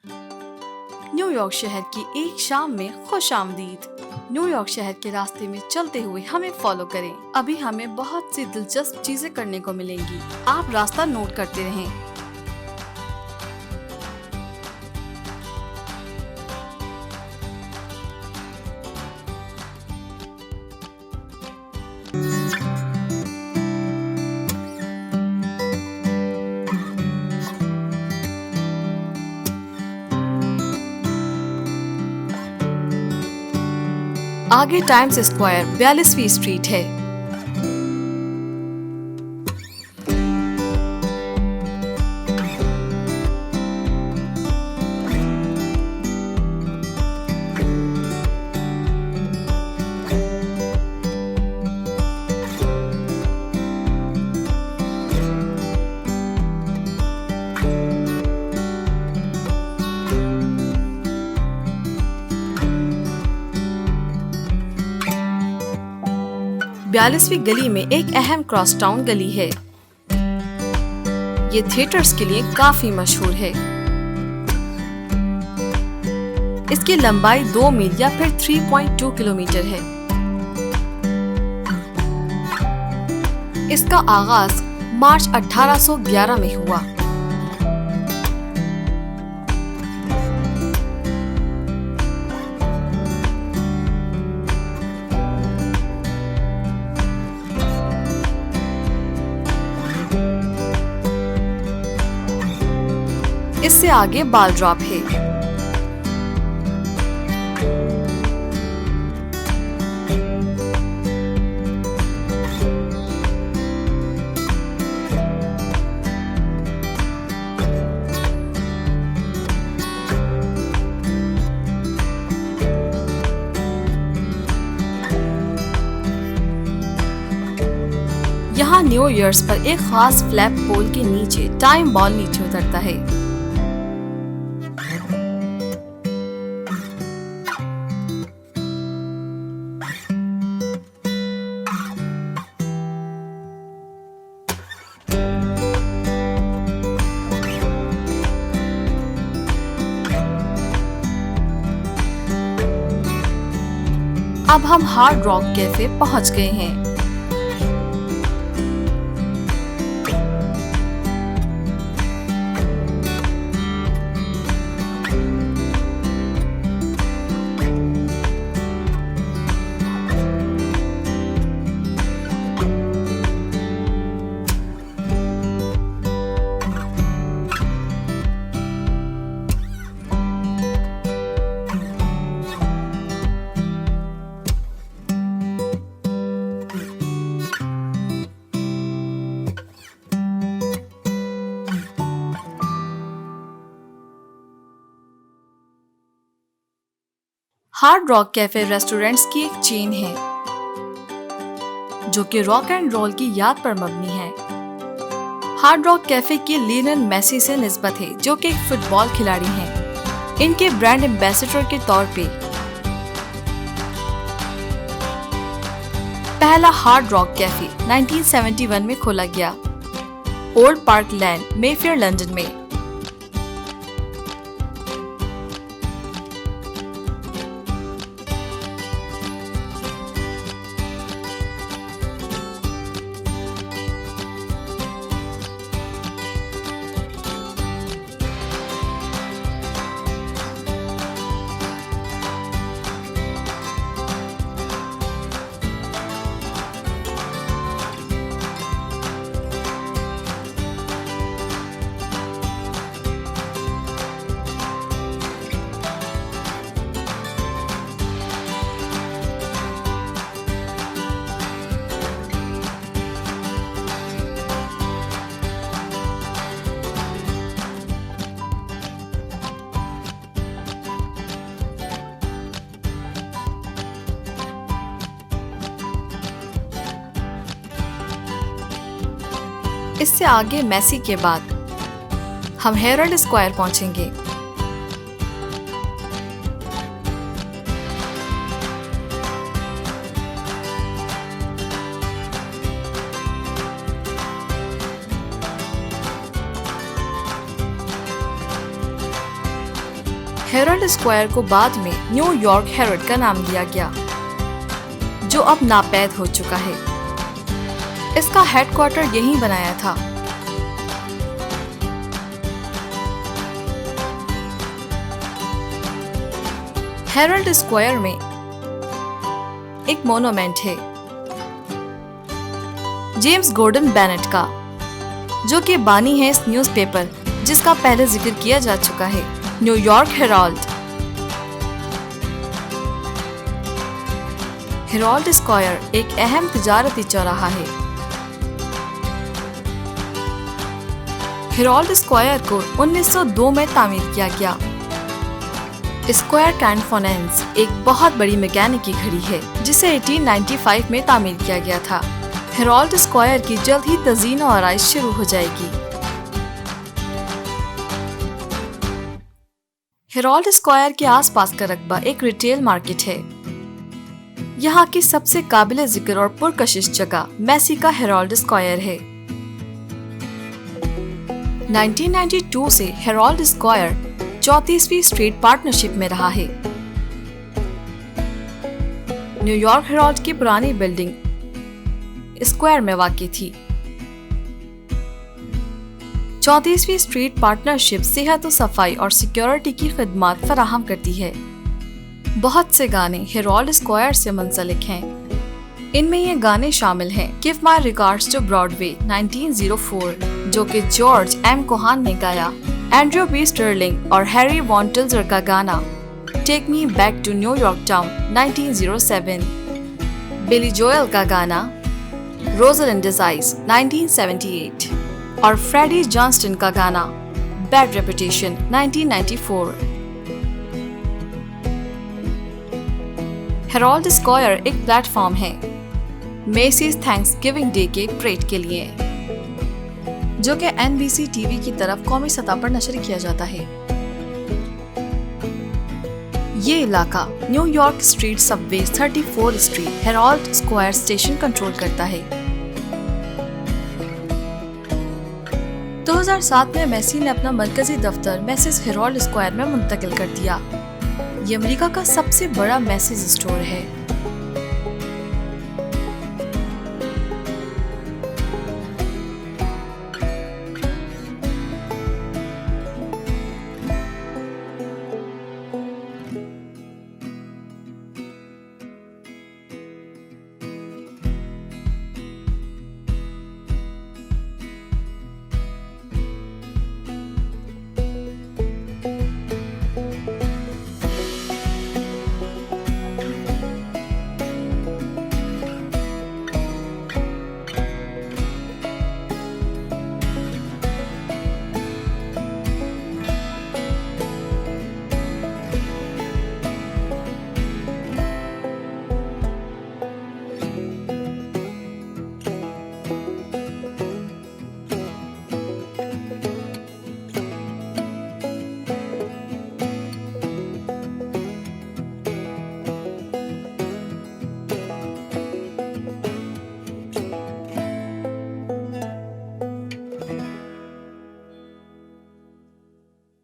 New York शहर की एक शाम में खुश आमदीद। न्यूयॉर्क शहर के रास्ते में चलते हुए हमें फॉलो करें। अभी हमें बहुत सी दिलचस्प चीजें करने को मिलेंगी। आप रास्ता नोट करते रहें। आगे टाइम्स स्क्वायर 42वीं स्ट्रीट है। बयालीसवीं गली में एक अहम क्रॉस टाउन गली है। ये थिएटर्स के लिए काफी मशहूर है। इसकी लंबाई 2 मील या फिर 3.2 किलोमीटर है। इसका आगाज मार्च 1811 में हुआ। इससे आगे बाल ड्रॉप है। यहाँ न्यू ईयर्स पर एक खास फ्लैग पोल के नीचे टाइम बॉल नीचे उतरता है। अब हम हार्ड रॉक कैफे पहुंच गए हैं। हार्ड रॉक कैफे रेस्टोरेंट्स की एक चेन है जो कि रॉक एंड रोल की याद पर मबनी है। हार्ड रॉक कैफे की लियोनेल मेसी से निस्बत है, जो कि एक फुटबॉल खिलाड़ी हैं। इनके ब्रांड एम्बेसडर के तौर पे पहला हार्ड रॉक कैफे 1971 में खोला गया, ओल्ड पार्क लैन, मेफेयर, लंदन में। इससे आगे मेसी के बाद हम हेराल्ड स्क्वायर पहुंचेंगे। हेराल्ड स्क्वायर को बाद में न्यूयॉर्क हेराल्ड का नाम दिया गया, जो अब नापैद हो चुका है। इसका हेडक्वार्टर यहीं बनाया था। हेराल्ड स्क्वायर में एक मोनूमेंट है जेम्स गॉर्डन बेनेट का, जो कि बानी है इस न्यूज़पेपर जिसका पहले जिक्र किया जा चुका है, न्यूयॉर्क हेराल्ड। हेराल्ड स्क्वायर एक अहम तिजारती चौराहा है। हेराल्ड स्क्वायर को 1902 में तामीर किया गया। स्क्वायर कैनफोनेंस एक बहुत बड़ी मैकेनिकी घड़ी है जिसे 1895 में तामीर किया गया था। हेराल्ड स्क्वायर की जल्द ही तज़ीन और आराइश शुरू हो जाएगी। हेराल्ड स्क्वायर के आसपास का रकबा एक रिटेल मार्केट है। यहाँ की सबसे काबिल जिक्र और पुरकशिश जगह मैसी का हेराल्ड स्क्वायर है। 1992 से हेराल्ड स्क्वायर 34वीं स्ट्रीट पार्टनरशिप में रहा है। न्यूयॉर्क हेराल्ड की पुरानी बिल्डिंग स्क्वायर में वाक़ई थी। 34वीं स्ट्रीट पार्टनरशिप सेहत और सफाई और सिक्योरिटी की खिदमत फराहम करती है। बहुत से गाने हेराल्ड स्क्वायर से मुंसलिक हैं। इनमें ये गाने शामिल हैं give my regards to Broadway 1904, जो कि जॉर्ज एम कोहान ने गाया, एंड्रयू बी स्टर्लिंग और हैरी वॉन टिल्जर का गाना take me back to New York town 1907, Billy Joel का गाना रोज़लिंड डिज़ाइज 1978 और फ्रेडी जॉनस्टन का गाना बैड रेपुटेशन 1994। हेराल्ड स्क्वायर एक प्लेटफॉर्म है मेसीज थैंक्सगिविंग डे के परेड के लिए, जो कि NBC टीवी की तरफ कौमी सतह पर नशर किया जाता है। ये इलाका New York street Subway 34 street Herald square station control करता है। 2007 में मेसी ने अपना मरकजी दफ्तर मैसेज हेराल्ड स्क्वायर में मुंतकिल कर दिया। ये अमेरिका का सबसे बड़ा मैसेज स्टोर है।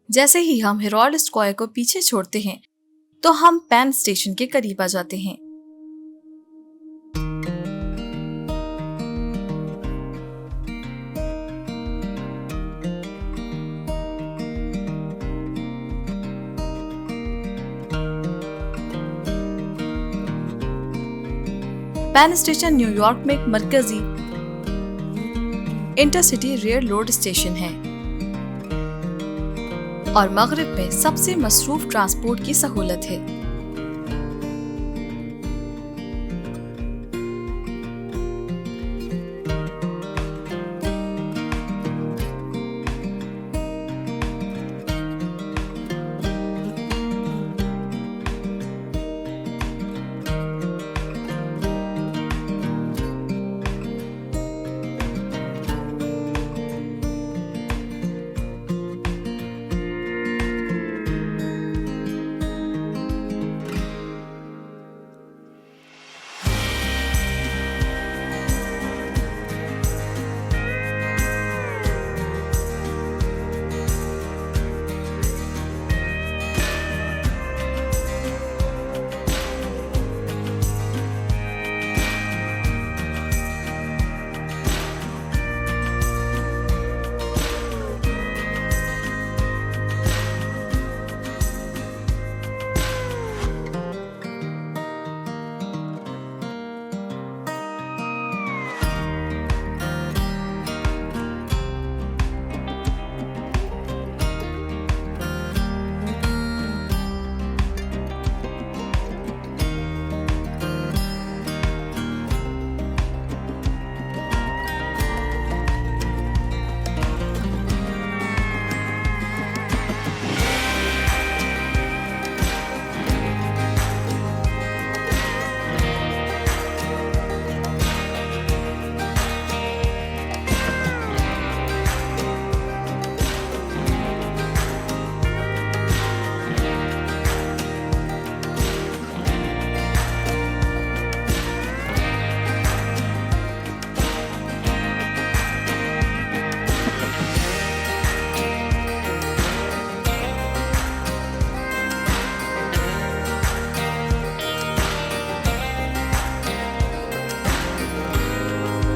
जैसे ही हम हेराल्ड स्क्वायर को पीछे छोड़ते हैं तो हम पेन स्टेशन के करीब आ जाते हैं। पेन स्टेशन न्यूयॉर्क में एक मरकजी इंटरसिटी रेल रोड स्टेशन है और मगरिब में सबसे मसरूफ ट्रांसपोर्ट की सहूलत है।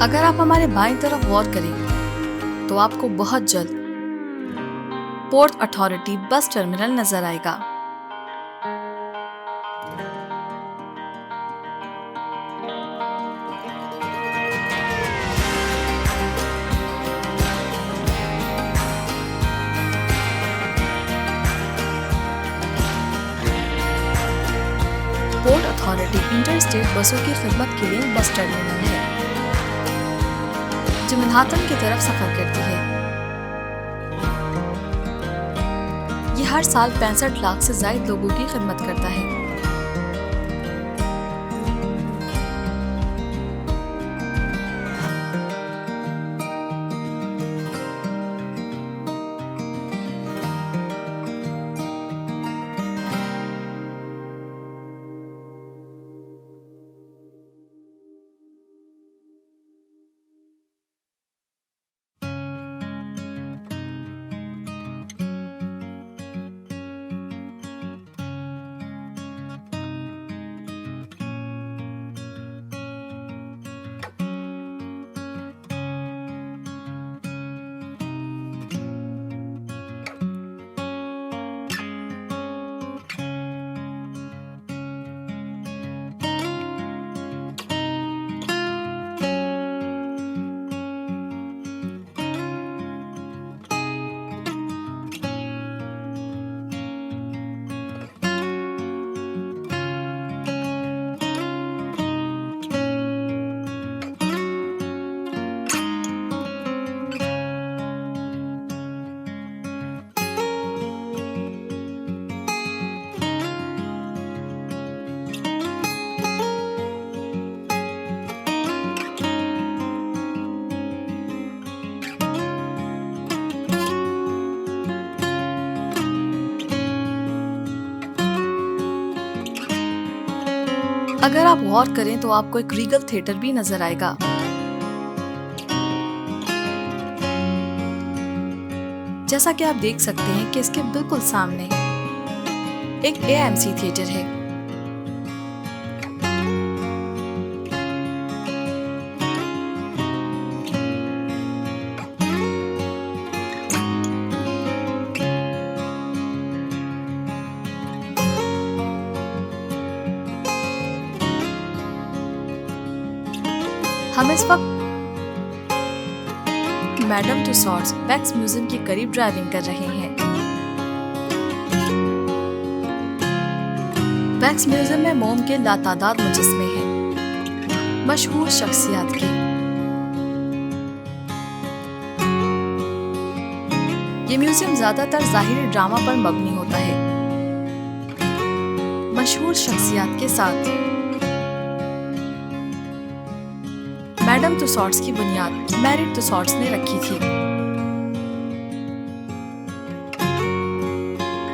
अगर आप हमारे बाईं तरफ गौर करें तो आपको बहुत जल्द पोर्ट अथॉरिटी बस टर्मिनल नजर आएगा। पोर्ट अथॉरिटी इंटरस्टेट बसों की खिदमत के लिए बस टर्मिनल है जो मैनहट्टन की तरफ सफर करती है। ये हर साल 65 लाख से ज्यादा लोगों की खिदमत करता है। अगर आप गौर करें तो आपको एक रीगल थिएटर भी नजर आएगा। जैसा कि आप देख सकते हैं कि इसके बिल्कुल सामने एक AMC थिएटर है। हम इस वक्त मैडम तुसाड्स वैक्स म्यूजियम के करीब ड्राइविंग कर रहे हैं। वैक्स म्यूजियम में मोम के लातादाद मुजस्मे हैं, मशहूर शख्सियत के। ये म्यूजियम ज्यादातर ज़ाहिरी ड्रामा पर मबनी होता है, मशहूर शख्सियत के साथ। मैडम तुसाड्स की बुनियाद मैरी तुसाड्स ने रखी थी।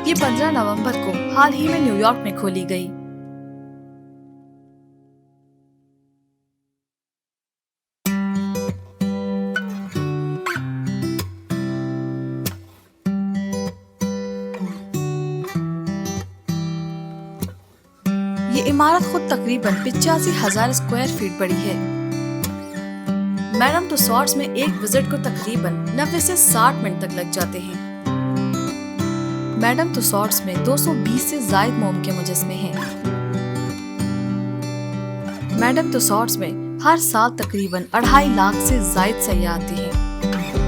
ये 15 नवंबर को हाल ही में न्यूयॉर्क में खोली गई। ये इमारत खुद तकरीबन 85,000 स्क्वायर फीट बड़ी है। मैडम तुसाड्स में एक विजिट को तकरीबन 90 से 60 मिनट तक लग जाते हैं। मैडम तुसाड्स में 220 से ज्यादा मोम के मुजस्मे हैं। मैडम तुसाड्स में हर साल तकरीबन 2.5 लाख से ज्यादा सयाह आते हैं।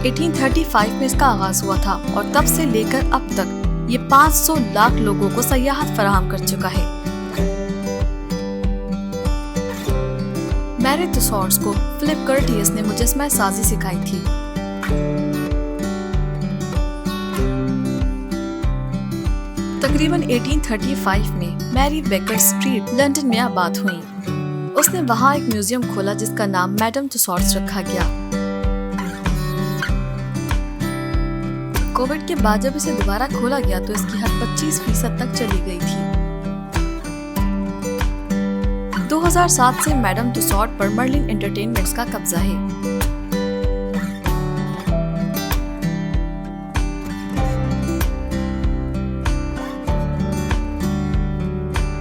1835 में इसका आगाज हुआ था और तब से लेकर अब तक ये 500 लाख लोगों को सयाहत फराहम कर चुका है। मैरी तुसाड्स को फिलिप कर्टियस ने मुजस्मा साजी सिखाई थी। तकरीबन 1835 में मैरी बेकर स्ट्रीट लंदन में आबाद हुई। उसने वहाँ एक म्यूजियम खोला जिसका नाम मैडम तुसाड्स रखा गया। कोविड के बाद जब इसे दोबारा खोला गया तो इसकी हद 25% तक चली गई थी। 2007 से मैडम तुसाड्स पर मर्लिन एंटरटेनमेंट्स का कब्जा है।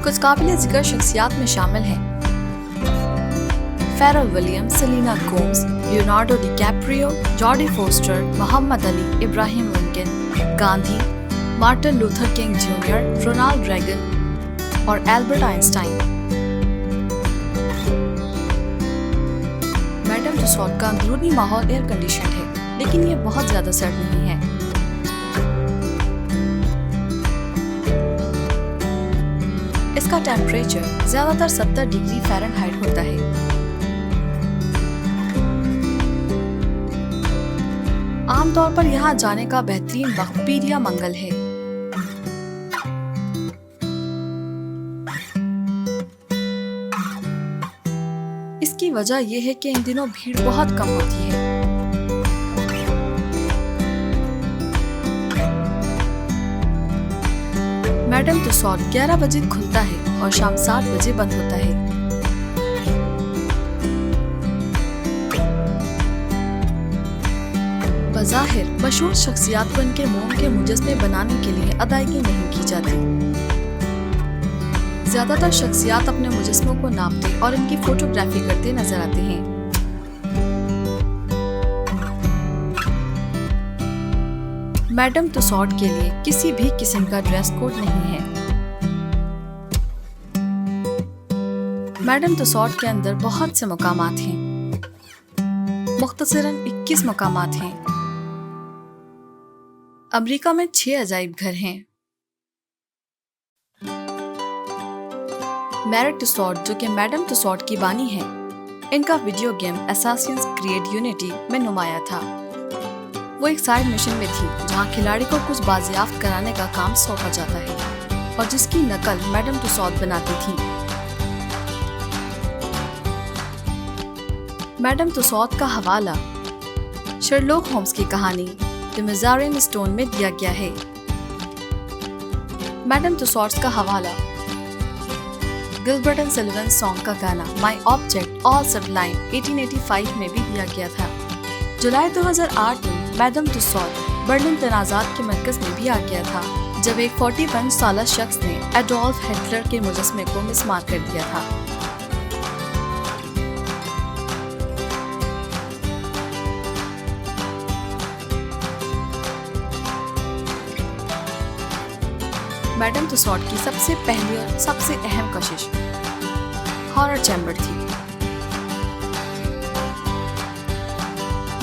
कुछ काबिल जिक्र शख्सियत में शामिल हैं Pharrell Williams, Selena Gomez, Leonardo DiCaprio, Jodie Foster, Muhammad Ali, इब्राहिम Lincoln, Gandhi, Martin Luther King Junior, Ronald Reagan और एल्बर्ट आइंस्टाइन। मैडम तुसाद का अंदरूनी माहौल एयर कंडीशनड है, लेकिन ये बहुत ज्यादा सर्द नहीं है। इसका टेम्परेचर ज्यादातर 70 डिग्री फ़ारेनहाइट होता है। आमतौर पर यहाँ जाने का बेहतरीन वक्त पीरिया मंगल है। इसकी वजह यह है कि इन दिनों भीड़ बहुत कम होती है। मैडम तुसाद 11 बजे खुलता है और शाम 7 बजे बंद होता है। बज़ाहिर मशहूर शख्सियत को इनके मोम के मुजस्समे बनाने के लिए अदायगी नहीं की जाती। ज्यादातर शख्सियत अपने मुजस्समों को नापते और इनकी फोटोग्राफी करते नजर आते हैं। मैडम तुसाद के लिए किसी भी किस्म का ड्रेस कोड नहीं है। मैडम तुसाद के अंदर बहुत से मकामात हैं। मुख्तसरन 21 मकामात हैं। अमेरिका में 6 अजायब घर हैं। मैरिड तुसाद, जो कि मैडम तुसाद की बानी है, इनका video game Assassin's creed unity में नुमाया था। वो एक साइड मिशन में थी जहाँ खिलाड़ी को कुछ बाजियाफ्त कराने का काम सौंपा जाता है और जिसकी नकल मैडम तुसाद बनाती थी। मैडम तुसाद का हवाला शर्लॉक होम्स की कहानी द मेज़ारिन स्टोन में दिया गया है। मैडम तुसाद का हवाला गिलबर्ट एंड सलिवन सॉन्ग का गाना माई ऑब्जेक्ट ऑल सबलाइम 1885 में भी दिया गया था। जुलाई 2008 में मैडम तुसाद बर्लिन तनाज़ात के मरकज में भी आ गया था, जब एक 41 साल शख्स ने एडोल्फ हिटलर के मुजस्समे को मिसमार कर दिया था। मैडम तुसाद की सबसे पहली और सबसे अहम कशिश हॉरर चैम्बर थी।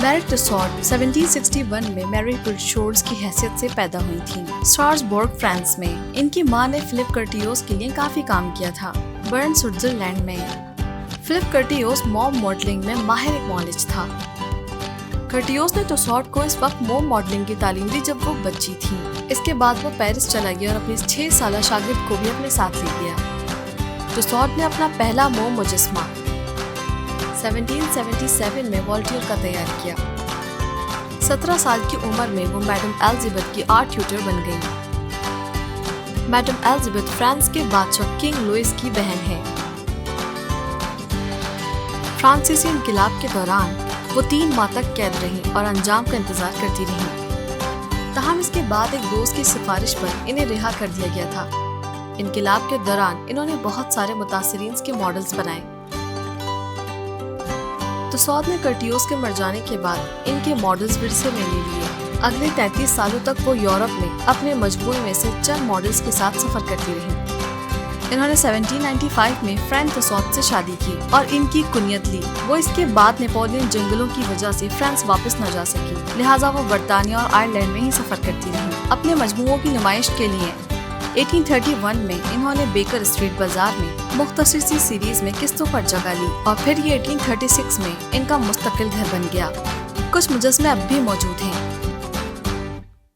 मैरिड तुसाद 1761 में मैरी टुसाद की हैसियत से पैदा हुई थी, स्ट्रासबर्ग, फ्रांस में। इनकी मां ने फिलिप कर्टियोस के लिए काफी काम किया था। बर्न, स्विट्जरलैंड में। फिलिप कर्टियोस मॉम मॉडलिंग में माहिर मॉडलिस्ट था। कर्टियोस ने तुसाद को इस वक्त मॉम मॉडलिंग की तालीम दी जब वो बच्ची थी। इसके बाद वो पेरिस चला गया और अपने 6 साल शागिर्द को भी अपने साथ ले गया। तुसाद ने अपना पहला मोम मुजस्समा 1777 में वॉल्टियर का तैयार किया। 17 साल की उम्र में वो मैडम एलिजाबेथ की आर्ट ट्यूटर बन गई। मैडम एलिजाबेथ फ्रांस के बादशाह किंग लुइस की बहन है। फ्रांसीसी इनकलाब के दौरान वो 3 माह तक कैद रही और अंजाम का इंतजार करती रही। तहम इसके बाद एक दोस्त की सिफारिश पर इन्हें रिहा कर दिया गया था। इनकलाब के दौरान इन्होंने बहुत सारे मुतासिरीन के मॉडल्स बनाए। तुसाद ने कर्टियोस के मर जाने के बाद इनके मॉडल्स विरसे में ले लिए। अगले 33 सालों तक वो यूरोप में अपने मजमूए में से चंद मॉडल्स के साथ सफर करती रही। इन्होंने 1795 में फ्रैंक तुसाद से शादी की और इनकी कुनियत ली। वो इसके बाद नेपोलियन जंगलों की वजह से फ्रांस वापस न जा सकी, लिहाजा वो बरतानिया और आयरलैंड में ही सफर करती रही। अपने मजमूओं की नुमाइश के लिए 1831 में इन्होंने बेकर स्ट्रीट बाजार में मुख्तसर सी सीरीज में किस्तों पर जगह ली और फिर ये 1836 में इनका मुस्तकिल घर बन गया। कुछ मुजस्समे अब भी मौजूद हैं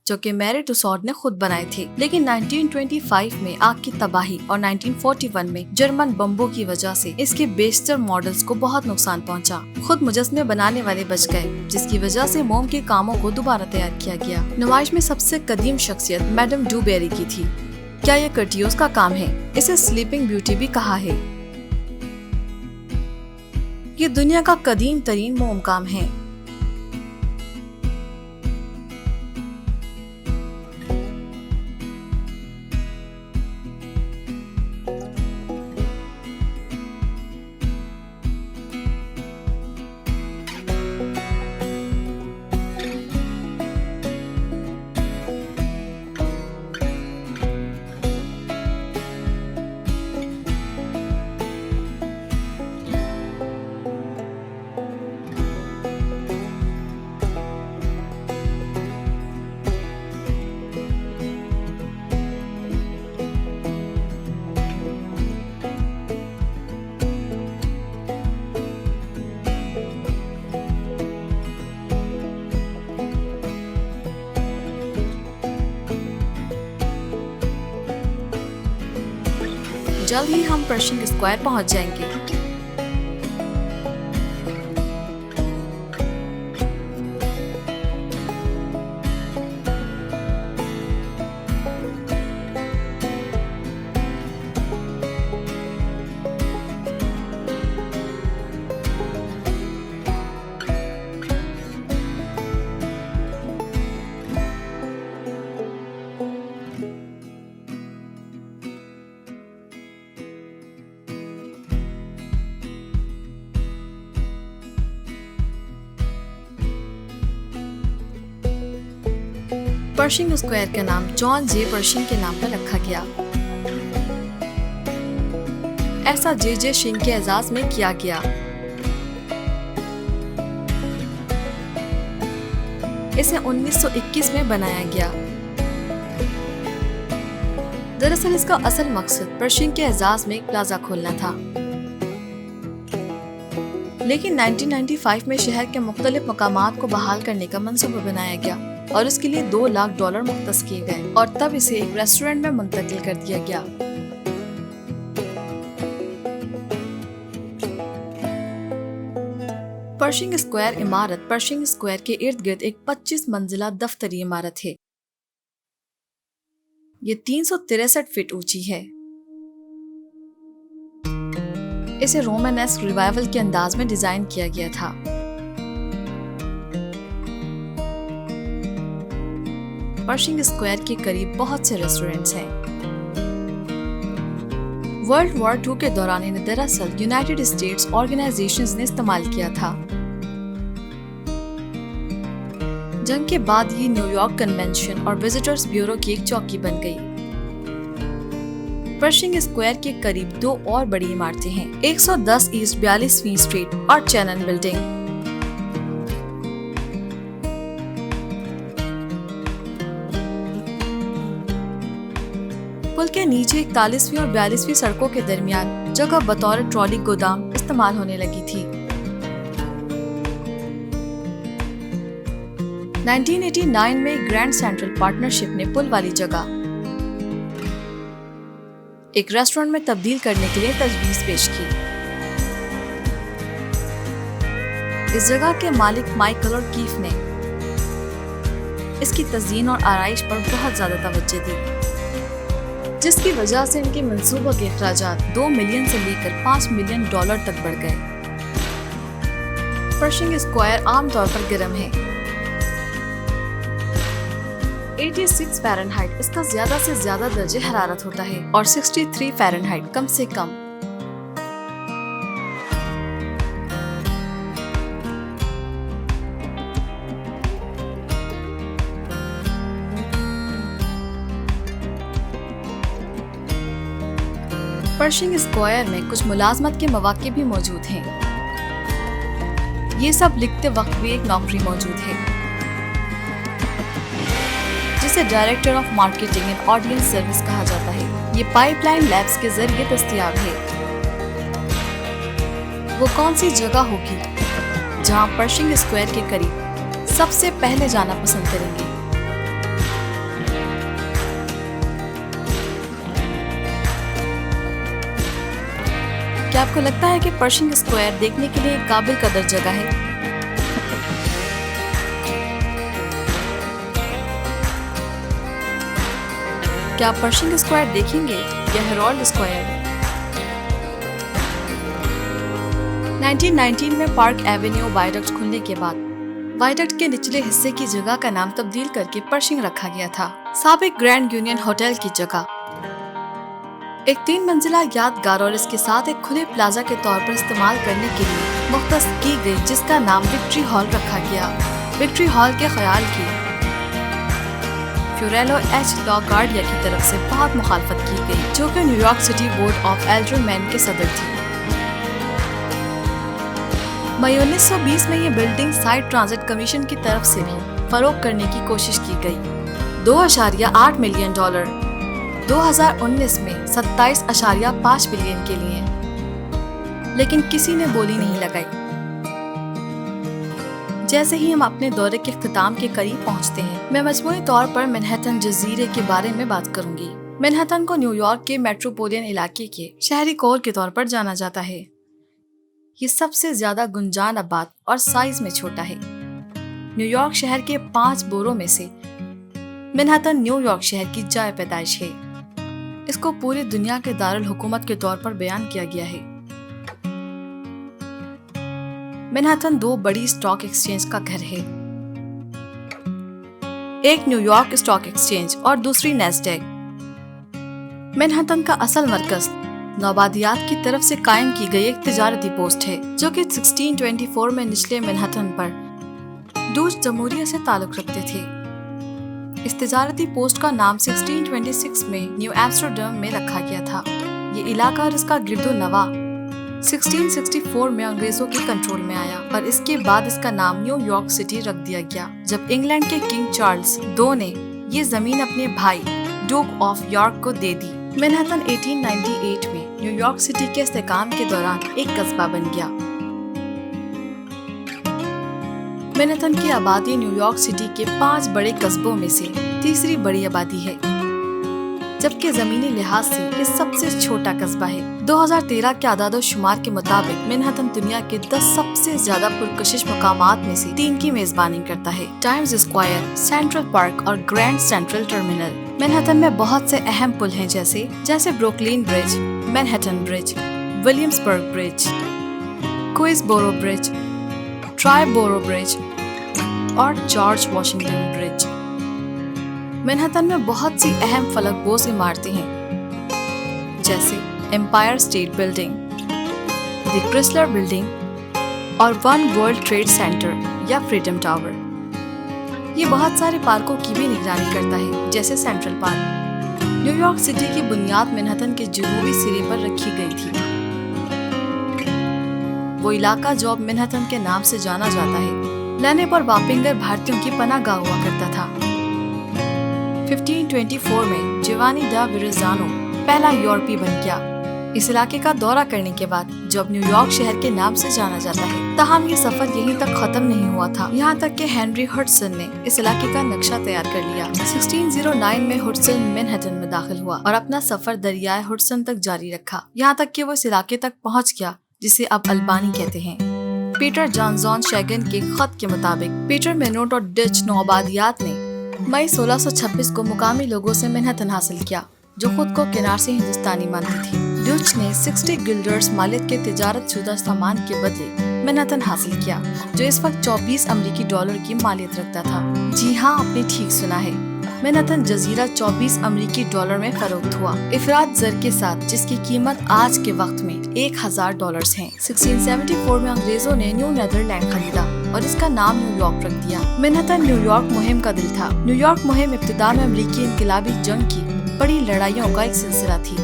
जो कि मैरी तुसाद ने खुद बनाए थे, लेकिन 1925 में आग की तबाही और 1941 में जर्मन बम्बों की वजह से इसके बेशतर मॉडल्स को बहुत नुकसान पहुंचा। खुद मुजस्समे बनाने वाले बच गए, जिसकी वजह से मोम के कामों को दोबारा तैयार किया गया। नुमाइश में सबसे कदीम शख्सियत मैडम डू बेरी की थी। क्या ये कर्टियोस का काम है? इसे स्लीपिंग ब्यूटी भी कहा है। ये दुनिया का कदीम तरीन मोम काम है। जल्द ही हम पर्शिंग स्क्वायर पहुंच जाएंगे। पर्शिंग स्क्वायर का नाम जॉन जे पर्शिंग के नाम पर रखा गया। ऐसा जे शिंग के एजाज में किया गया। इसे 1921 में बनाया गया। दरअसल इसका असल मकसद पर्शिंग के एजाज में एक प्लाजा खोलना था, लेकिन 1995 में शहर के मुख्तलिफ मकामात को बहाल करने का मंसूबा बनाया गया और इसके लिए $2 लाख मुख्तस किए गए और तब इसे एक रेस्टोरेंट में मुंतकिल कर दिया गया। पर्शिंग स्क्वायर इमारत पर्शिंग स्क्वायर के इर्द गिर्द एक 25 मंजिला दफ्तरी इमारत है। ये 363 फीट ऊंची है। इसे रोमनेस्क रिवाइवल के अंदाज में डिजाइन किया गया था। पर्शिंग स्क्वायर के करीब बहुत से रेस्टोरेंट्स हैं। वर्ल्ड वॉर II के दौरान इन्हें दरअसल यूनाइटेड स्टेट्स ऑर्गेनाइजेशंस ने इस्तेमाल किया था। जंग के बाद ये न्यूयॉर्क कन्वेंशन और विजिटर्स ब्यूरो की एक चौकी बन गई। पर्शिंग स्क्वायर के करीब 2 और बड़ी इमारतें हैं, 110 ईस्ट 42वीं स्ट्रीट और चैनन बिल्डिंग। पुल के नीचे 41वीं और 42वीं सड़कों के दरमियान जगह बतौर ट्रॉली गोदाम इस्तेमाल होने लगी थी। 1989 में ग्रैंड सेंट्रल पार्टनरशिप ने पुल वाली जगह एक रेस्टोरेंट में तब्दील करने के लिए तजवीज पेश की। इस जगह के मालिक माइकल और कीफ ने इसकी तज़यीन और आराइश पर बहुत ज्यादा तवज्जो दी, जिसकी वजह से इनके मंसूबों के अखराजात $2 मिलियन से लेकर $5 मिलियन तक बढ़ गए। पर्शिंग स्क्वायर आमतौर पर गर्म है। 86 फ़ारेनहाइट इसका ज्यादा से ज्यादा दर्जे हरारत होता है और 63 फ़ारेनहाइट कम से कम। पर्शिंग स्क्वायर में कुछ मुलाजमत के मौके भी मौजूद हैं। ये सब लिखते वक्त भी एक नौकरी मौजूद है जिसे director of marketing and audience service कहा जाता है। ये पाइपलाइन लैब्स के जरिए दस्तयाब है। वो कौन सी जगह होगी जहां पर्शिंग स्क्वायर के करीब सबसे पहले जाना पसंद करेंगे? क्या आपको लगता है कि पर्शिंग स्क्वायर देखने के लिए एक काबिल कदर जगह है? क्या आप पर्शिंग स्क्वायर देखेंगे या हेरोल्ड स्क्वायर? 1919 में पार्क एवेन्यू वायडक्ट खुलने के बाद वायडक्ट के निचले हिस्से की जगह का नाम तब्दील करके पर्शिंग रखा गया था। साबिक ग्रैंड यूनियन होटल की जगह एक 3 मंजिला यादगार और इसके साथ एक खुले प्लाजा के तौर पर इस्तेमाल करने के लिए मुख्तस की गई, जिसका नाम विक्ट्री हॉल रखा गया। विक्ट्री हॉल के ख्याल की फ्यूरेलो एच लॉगार्डिया की तरफ से बहुत मुखालफत की गई, जो कि New York city board of alderman के सदर थी। मई 1920 में ये बिल्डिंग साइड ट्रांजिट कमीशन की तरफ से भी फरोख्त करने की कोशिश की गई। $2.8 मिलियन 2019 में 27.5 बिलियन के लिए, लेकिन किसी ने बोली नहीं लगाई। जैसे ही हम अपने दौरे के इख्तिताम के करीब पहुंचते हैं, मैं मजमूई तौर पर मैनहट्टन जजीरे के बारे में बात करूंगी। मैनहट्टन को न्यूयॉर्क के मेट्रोपोलियन इलाके के शहरी कोर के तौर पर जाना जाता है। ये सबसे ज्यादा गुंजान आबाद और साइज में छोटा है। न्यूयॉर्क शहर के 5 बोरों में से मैनहट्टन न्यूयॉर्क शहर की जाए पैदाइश है। इसको पूरी दुनिया के दारुल हुकूमत के तौर पर बयान किया गया है। मैनहट्टन 2 बड़ी स्टॉक एक्सचेंज का घर है, एक न्यूयॉर्क स्टॉक एक्सचेंज और दूसरी नैस्डैक। मैनहट्टन का असल मरकज नौबादियात की तरफ से कायम की गई एक तिजारती पोस्ट है, जो कि 1624 में निचले मैनहट्टन पर डूच जमहूरिया से ताल्लुक रखते थे। इस तिजारती पोस्ट का नाम 1626 में न्यू एम्स्टर्डम में रखा गया था। ये इलाका और इसका गिरदो नवा 1664 में अंग्रेजों के कंट्रोल में आया और इसके बाद इसका नाम न्यूयॉर्क सिटी रख दिया गया, जब इंग्लैंड के किंग चार्ल्स II ने ये जमीन अपने भाई ड्यूक ऑफ यॉर्क को दे दी। मैनहट्टन 1898 में न्यूयॉर्क सिटी के इस्तेकाम के दौरान एक कस्बा बन गया। मैनहट्टन की आबादी न्यूयॉर्क सिटी के 5 बड़े कस्बों में से तीसरी बड़ी आबादी है, जबकि जमीनी लिहाज से ये सबसे छोटा कस्बा है। 2013 के आदाद-ओ-शुमार के मुताबिक मैनहट्टन दुनिया के 10 सबसे ज्यादा पुरकशिश मकामात में से 3 की मेजबानी करता है: टाइम्स स्क्वायर, सेंट्रल पार्क और ग्रैंड सेंट्रल टर्मिनल। मैनहट्टन में बहुत से अहम पुल हैं, जैसे Brooklyn Bridge, Manhattan Bridge, Williamsburg Bridge, Queensboro Bridge, Triboro Bridge और जॉर्ज वॉशिंगटन ब्रिज। मैनहट्टन में बहुत सी अहम फलकबोज इमारतें हैं, जैसे Empire State Building, the Chrysler Building और वन वर्ल्ड ट्रेड सेंटर या फ्रीडम टावर। ये बहुत सारे पार्कों की भी निगरानी करता है, जैसे सेंट्रल पार्क। न्यूयॉर्क सिटी की बुनियाद मैनहट्टन के जनूबी सिरे पर रखी गई थी। वो इलाका जो अब मैनहट्टन के नाम से जाना जाता है, लेने पर वापिंगर भारतीयों की पनाहगाह हुआ करता था। 1524 में जिवानी दा विरेज़ानो पहला यूरोपी बन गया। इस इलाके का दौरा करने के बाद जब न्यूयॉर्क शहर के नाम से जाना जाता है, ताहम ये सफर यहीं तक खत्म नहीं हुआ था। यहाँ तक कि हेनरी हडसन ने इस इलाके का नक्शा तैयार कर लिया। 1609 में हडसन मैनहट्टन में दाखिल हुआ और अपना सफर दरियाए हडसन तक जारी रखा, यहाँ तक कि वो इस इलाके तक पहुँच गया जिसे अब अल्बानी कहते हैं। पीटर जॉन शैगन के खत के मुताबिक पीटर मेनोट और डच नौआबादियात ने मई 1626 को मुकामी लोगों से मैनहट्टन हासिल किया, जो खुद को किनार से हिंदुस्तानी मानती थी। डच ने 60 गिल्डर्स मालिक के तिजारत शुदा सामान के बदले मैनहट्टन हासिल किया, जो इस वक्त 24 अमेरिकी डॉलर की मालियत रखता था। जी हाँ, आपने ठीक सुना है, मैनहट्टन जजीरा 24 अमेरिकी डॉलर में फरोख्त हुआ, इफराद जर के साथ, जिसकी कीमत आज के वक्त में $1000 है। 1674 में अंग्रेजों ने न्यू नीदरलैंड खरीदा और इसका नाम न्यूयॉर्क रख दिया। मैनहट्टन न्यूयॉर्क मुहिम का दिल था। न्यूयॉर्क मुहिम इब्तिदा में अमेरिकी इनकलाबी जंग की बड़ी लड़ाइयों का एक सिलसिला थी।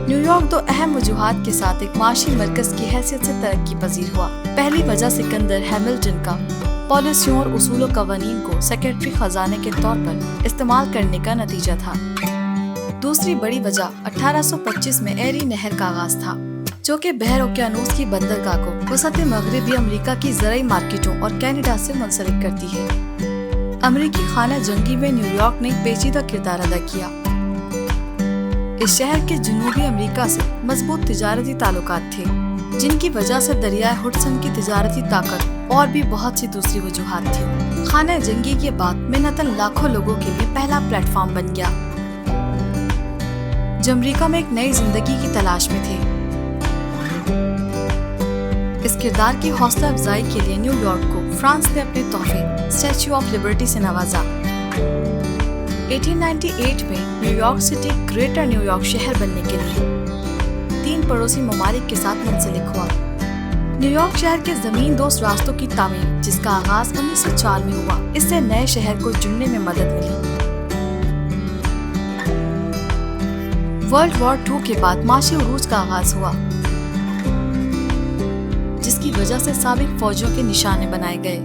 न्यूयॉर्क 2 अहम वजूहात के साथ एक माशी मरकज की हैसियत से तरक्की पजीर हुआ। पहली वजह सिकंदर हैमिल्टन का पॉलिसियों और उसूल और कवानीन को सेक्रेटरी खजाने के तौर पर इस्तेमाल करने का नतीजा था। दूसरी बड़ी वजह 1825 में एरी नहर का आगाज था, जो कि बहर ओकियानूस की बंदरगाह को वसत मगरबी अमेरिका की ज़राई मार्केटों और कनाडा से मुंसलिक करती है। अमेरिकी खाना जंगी में न्यूयॉर्क ने एक पेचीदा किरदार अदा किया। इस शहर के जनूबी अमेरिका से मजबूत तिजारती ताल्लुकात थे, जिनकी वजह से दरियाए हडसन की तिजारती ताकत और भी बहुत सी दूसरी वजूहात थी। खाना जंगी के बाद मैनहट्टन लाखों लोगों के लिए पहला प्लेटफॉर्म बन गया, जो अमेरिका में एक नई जिंदगी की तलाश में थे। इस किरदार की हौसला अफजाई के लिए न्यूयॉर्क को फ्रांस ने अपने तोहफे स्टैच्यू ऑफ लिबर्टी से नवाजा। 1898 में न्यूयॉर्क सिटी ग्रेटर न्यूयॉर्क शहर बनने के लिए 3 पड़ोसी ममालिक के साथ मुंसलिक हुआ। न्यूयॉर्क शहर के जमीन-दोस्त रास्तों की तामीर, जिसका आगाज 1904 में हुआ, इससे नए शहर को जुड़ने में मदद मिली। वर्ल्ड वॉर II के बाद माशी उरूज का आगाज हुआ, जिसकी वजह से साबिक फौजियों के निशाने बनाए गए।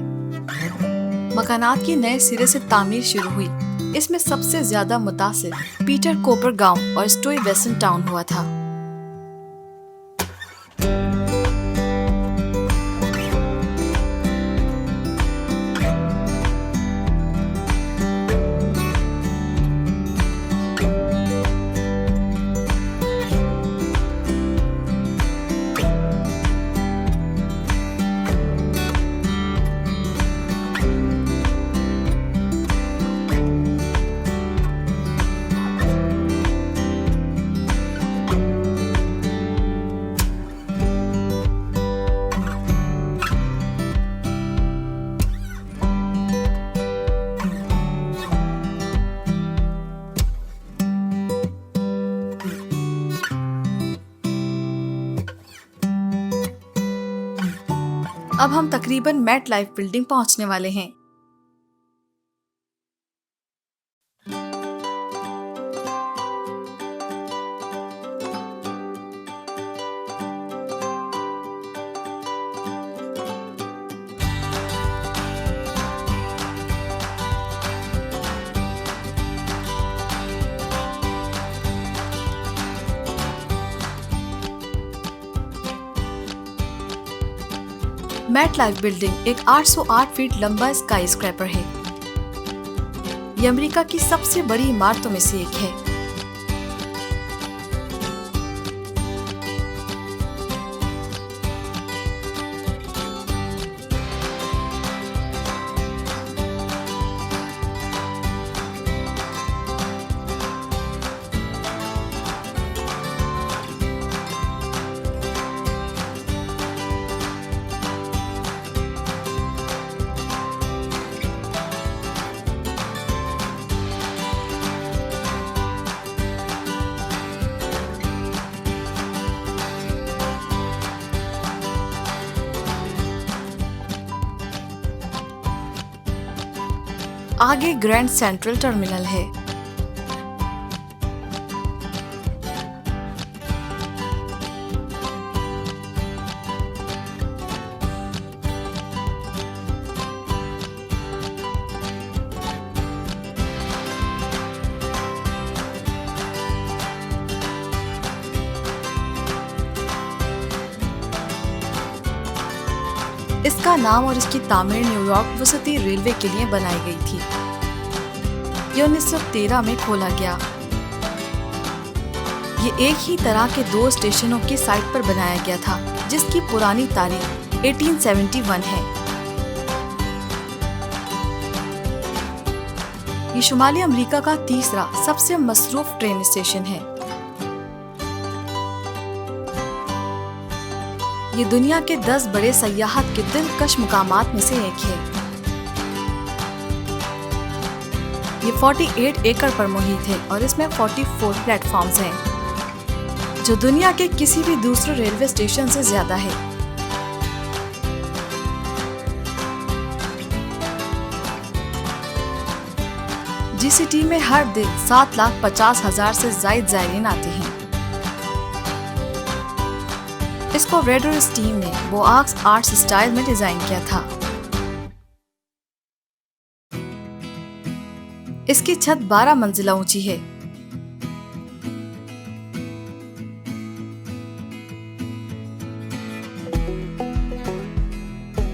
मकानात की नए सिरे से तामीर शुरू हुई। इसमें सबसे ज्यादा मुतासिर पीटर कोपर गांव और स्टुइवेसन टाउन हुआ था। अब हम तकरीबन मेट लाइफ बिल्डिंग पहुंचने वाले हैं। मेट लाइफ बिल्डिंग एक 808 फीट लंबा स्काई स्क्रैपर है। ये अमेरिका की सबसे बड़ी इमारतों में से एक है। आगे ग्रैंड सेंट्रल टर्मिनल है। इसका नाम और इसकी तामीर न्यूयॉर्क वसती रेलवे के लिए बनाई गई थी। ये 1913 में खोला गया। ये एक ही तरह के 2 स्टेशनों की साइट पर बनाया गया था, जिसकी पुरानी तारीख 1871 है। ये शुमाली अमेरिका का तीसरा सबसे मसरूफ ट्रेन स्टेशन है। ये दुनिया के 10 बड़े सयाहत के दिलकश मुकामात में से एक है। ये 48 एकड़ पर मुहित है और इसमें 44 प्लेटफॉर्म्स हैं, जो दुनिया के किसी भी दूसरे रेलवे स्टेशन से ज्यादा है। जीसीटी में हर दिन 7,50,000 से ज्यादा ज़ायरीन आते हैं। इसको रेड और स्टीम ने बोआक्स आर्ट्स स्टाइल में डिजाइन किया था। इसकी छत 12 मंजिला ऊंची है।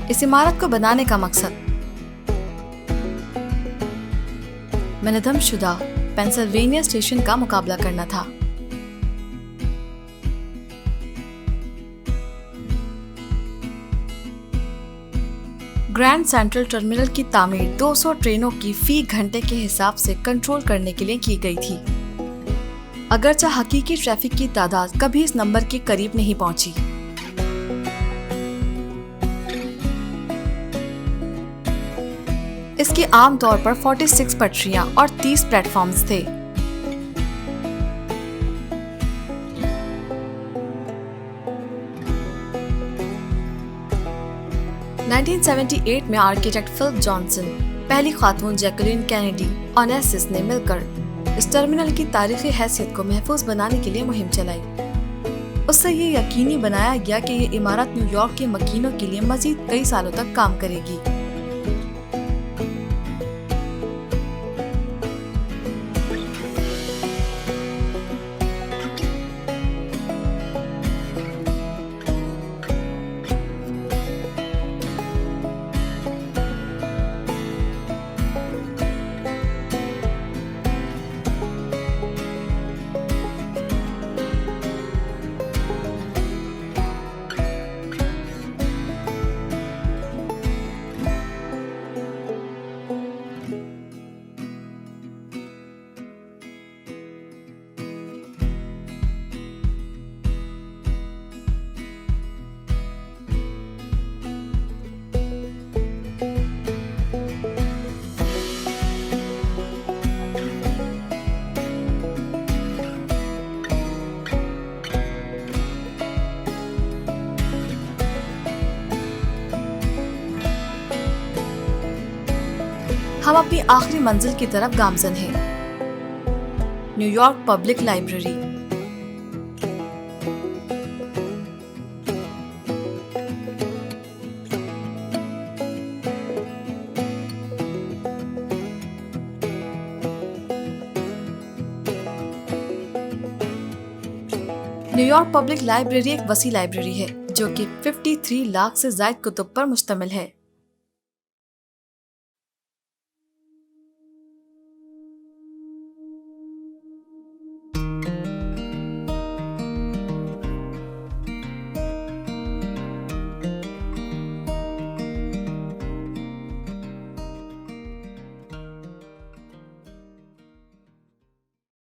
इस इमारत को बनाने का मकसद मनहदमशुदा पेंसिल्वेनिया स्टेशन का मुकाबला करना था। ग्रैंड सेंट्रल टर्मिनल की तामीर 200 ट्रेनों की फी घंटे के हिसाब से कंट्रोल करने के लिए की गई थी। अगरचे हकीकी ट्रैफिक की तादाद कभी इस नंबर के करीब नहीं पहुंची। इसकी आमतौर पर 46 पटरियां और 30 प्लेटफॉर्म्स थे। नाइनटीन 1978 में आर्किटेक्ट फिलिप जॉनसन, पहली खातून जैकलीन कैनेडी ओनेसिस ने मिलकर इस टर्मिनल की तारीखी हैसियत को महफूज बनाने के लिए मुहिम चलाई। उससे ये यकीनी बनाया गया कि ये इमारत न्यूयॉर्क के मकीनों के लिए मजीद कई सालों तक काम करेगी। हम अपनी आखिरी मंजिल की तरफ गामजन हैं। New York public library. New York public library एक वसी लाइब्रेरी है जो कि 53 लाख से ज्यादा कुतुब पर मुश्तमिल है।